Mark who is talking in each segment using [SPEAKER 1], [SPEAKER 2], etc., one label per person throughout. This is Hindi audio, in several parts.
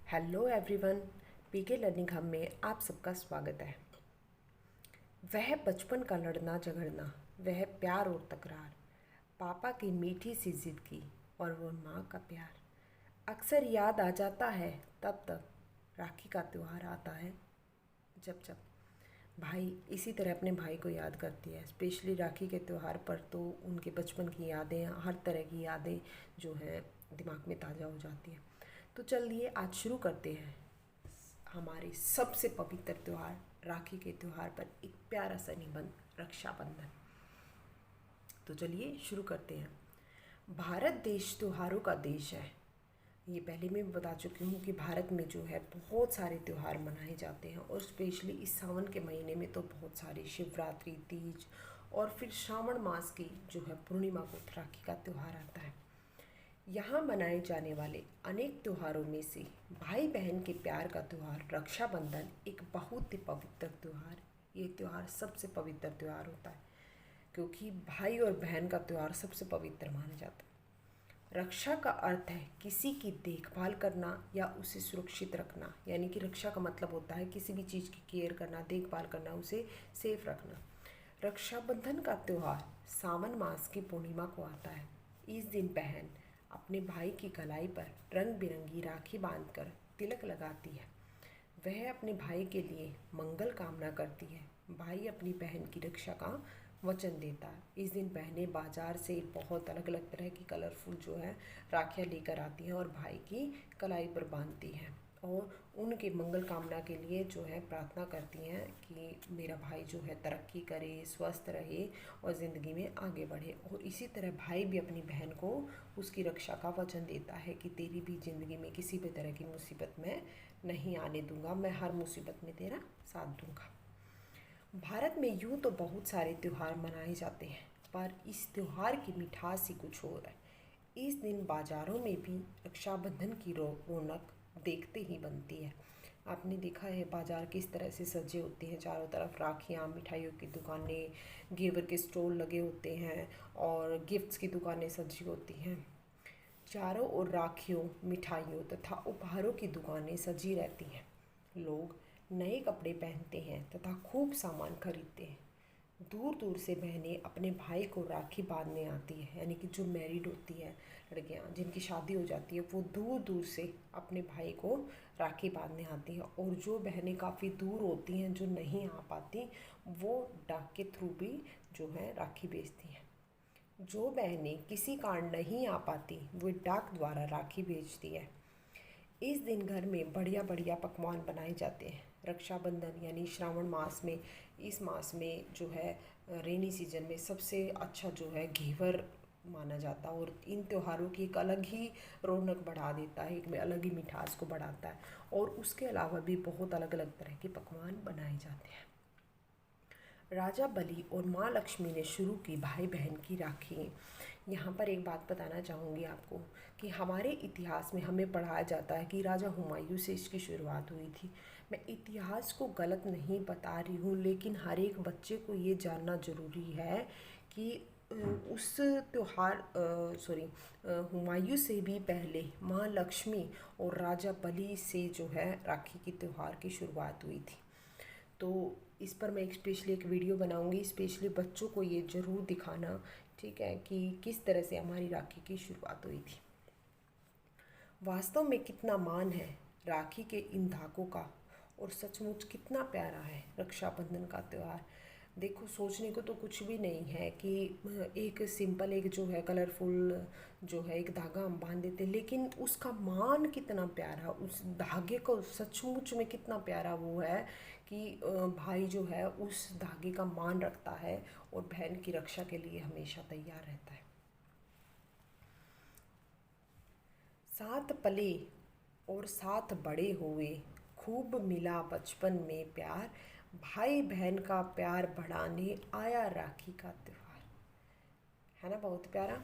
[SPEAKER 1] हेलो एवरीवन, पीके लर्निंग हब में आप सबका स्वागत है। वह बचपन का लड़ना झगड़ना, वह प्यार और तकरार, पापा की मीठी सी जिद की और वो माँ का प्यार अक्सर याद आ जाता है। तब राखी का त्यौहार आता है जब जब भाई इसी तरह अपने भाई को याद करती है। स्पेशली राखी के त्यौहार पर तो उनके बचपन की यादें, हर तरह की यादें जो हैं दिमाग में ताज़ा हो जाती हैं। तो चलिए आज शुरू करते हैं हमारे सबसे पवित्र त्यौहार राखी के त्यौहार पर एक प्यारा सा निबंध रक्षाबंधन। तो चलिए शुरू करते हैं। भारत देश त्योहारों का देश है। ये पहले मैं बता चुकी हूँ कि भारत में जो है बहुत सारे त्यौहार मनाए जाते हैं और स्पेशली इस सावन के महीने में तो बहुत सारे शिवरात्रि, तीज और फिर श्रावण मास की जो है पूर्णिमा को राखी का त्यौहार आता है। यहाँ मनाए जाने वाले अनेक त्योहारों में से भाई बहन के प्यार का त्यौहार रक्षाबंधन एक बहुत ही पवित्र त्यौहार। ये त्यौहार सबसे पवित्र त्यौहार होता है क्योंकि भाई और बहन का त्यौहार सबसे पवित्र माना जाता है। रक्षा का अर्थ है किसी की देखभाल करना या उसे सुरक्षित रखना, यानी कि रक्षा का मतलब होता है किसी भी चीज़ की केयर करना, देखभाल करना, उसे सेफ रखना। रक्षाबंधन का त्यौहार सावन मास की पूर्णिमा को आता है। इस दिन बहन अपने भाई की कलाई पर रंग बिरंगी राखी बांधकर तिलक लगाती है। वह अपने भाई के लिए मंगल कामना करती है। भाई अपनी बहन की रक्षा का वचन देता है। इस दिन बहनें बाजार से बहुत अलग अलग तरह की कलरफुल जो है राखियाँ लेकर आती हैं और भाई की कलाई पर बांधती हैं और उनके मंगल कामना के लिए जो है प्रार्थना करती हैं कि मेरा भाई जो है तरक्की करे, स्वस्थ रहे और ज़िंदगी में आगे बढ़े। और इसी तरह भाई भी अपनी बहन को उसकी रक्षा का वचन देता है कि तेरी भी ज़िंदगी में किसी भी तरह की मुसीबत में नहीं आने दूंगा, मैं हर मुसीबत में तेरा साथ दूंगा। भारत में यूँ तो बहुत सारे त्यौहार मनाए जाते हैं, पर इस त्यौहार की मिठास ही कुछ और है। इस दिन बाज़ारों में भी रक्षाबंधन की रौनक देखते ही बनती है। आपने देखा है बाज़ार किस तरह से सजे होते हैं, चारों तरफ राखियाँ, मिठाइयों की दुकानें, घेवर के स्टॉल लगे होते हैं और गिफ्ट्स की दुकानें सजी होती हैं। चारों ओर राखियों, मिठाइयों तथा उपहारों की दुकानें सजी रहती हैं। लोग नए कपड़े पहनते हैं तथा खूब सामान खरीदते हैं। दूर दूर से बहनें अपने भाई को राखी बांधने आती है, यानी कि जो मैरिड होती है लड़कियां जिनकी शादी हो जाती है वो दूर दूर से अपने भाई को राखी बांधने आती हैं। और जो बहनें काफ़ी दूर होती हैं, जो नहीं आ पाती, वो डाक के थ्रू भी जो है राखी भेजती हैं। जो बहनें किसी कारण नहीं आ पाती वो डाक द्वारा राखी भेजती है। इस दिन घर में बढ़िया बढ़िया पकवान बनाए जाते हैं। रक्षाबंधन यानी श्रावण मास में, इस मास में जो है रेनी सीजन में सबसे अच्छा जो है घेवर माना जाता है और इन त्योहारों की एक अलग ही रौनक बढ़ा देता है, एक में अलग ही मिठास को बढ़ाता है। और उसके अलावा भी बहुत अलग अलग तरह के पकवान बनाए जाते हैं। राजा बलि और माँ लक्ष्मी ने शुरू की भाई बहन की राखी। यहाँ पर एक बात बताना चाहूँगी आपको कि हमारे इतिहास में हमें पढ़ाया जाता है कि राजा हुमायूं से इसकी शुरुआत हुई थी। मैं इतिहास को गलत नहीं बता रही हूँ, लेकिन हर एक बच्चे को ये जानना ज़रूरी है कि उस त्योहार हुमायूं से भी पहले माँ लक्ष्मी और राजा बलि से जो है राखी की त्यौहार की शुरुआत हुई थी। तो इस पर मैं स्पेशली एक वीडियो बनाऊंगी, स्पेशली बच्चों को ये ज़रूर दिखाना, ठीक है, कि किस तरह से हमारी राखी की शुरुआत हुई थी। वास्तव में कितना मान है राखी के इन धागों का और सचमुच कितना प्यारा है रक्षाबंधन का त्यौहार। देखो, सोचने को तो कुछ भी नहीं है कि एक सिंपल एक जो है कलरफुल जो है एक धागा हम बांध देते, लेकिन उसका मान कितना प्यारा, उस धागे को सचमुच में कितना प्यारा वो है कि भाई जो है उस धागे का मान रखता है और बहन की रक्षा के लिए हमेशा तैयार रहता है। साथ पले और साथ बड़े हुए, खूब मिला बचपन में प्यार, भाई बहन का प्यार बढ़ाने आया राखी का त्यौहार। है ना बहुत प्यारा।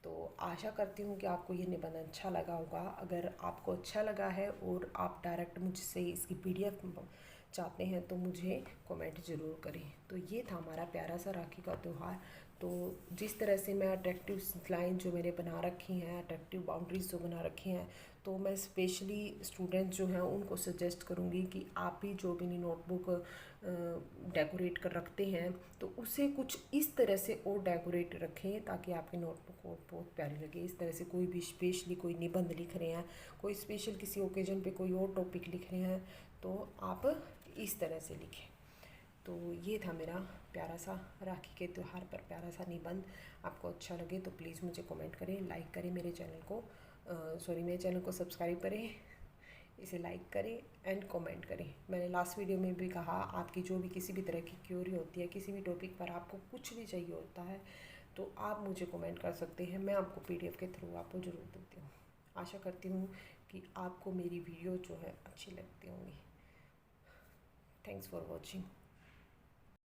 [SPEAKER 1] तो आशा करती हूँ कि आपको ये निबंध अच्छा लगा होगा। अगर आपको अच्छा लगा है और आप डायरेक्ट मुझसे इसकी पीडीएफ चाहते हैं तो मुझे कमेंट ज़रूर करें। तो ये था हमारा प्यारा सा राखी का त्यौहार। तो जिस तरह से मैं अट्रैक्टिव लाइन जो मैंने बना रखी हैं, अट्रैक्टिव बाउंड्रीज जो बना रखी हैं, तो मैं स्पेशली स्टूडेंट्स जो हैं उनको सजेस्ट करूँगी कि आप भी जो भी नोटबुक डेकोरेट कर रखते हैं तो उसे कुछ इस तरह से और डेकोरेट रखें ताकि आपकी नोटबुक और बहुत प्यारी लगे। इस तरह से कोई भी स्पेशली कोई निबंध लिख रहे हैं, कोई स्पेशल किसी ओकेजन पे कोई और टॉपिक लिख रहे हैं तो आप इस तरह से लिखें। तो ये था मेरा प्यारा सा राखी के त्यौहार पर प्यारा सा निबंध। आपको अच्छा लगे तो प्लीज़ मुझे कमेंट करें, लाइक करें, मेरे चैनल को मेरे चैनल को सब्सक्राइब करें, इसे लाइक करें एंड कमेंट करें। मैंने लास्ट वीडियो में भी कहा, आपकी जो भी किसी भी तरह की क्यूरी होती है, किसी भी टॉपिक पर आपको कुछ भी चाहिए होता है तो आप मुझे कमेंट कर सकते हैं, मैं आपको PDF के थ्रू आपको ज़रूर देती हूँ। आशा करती हूँ कि आपको मेरी वीडियो जो है अच्छी लगती होंगी। Thanks for watching.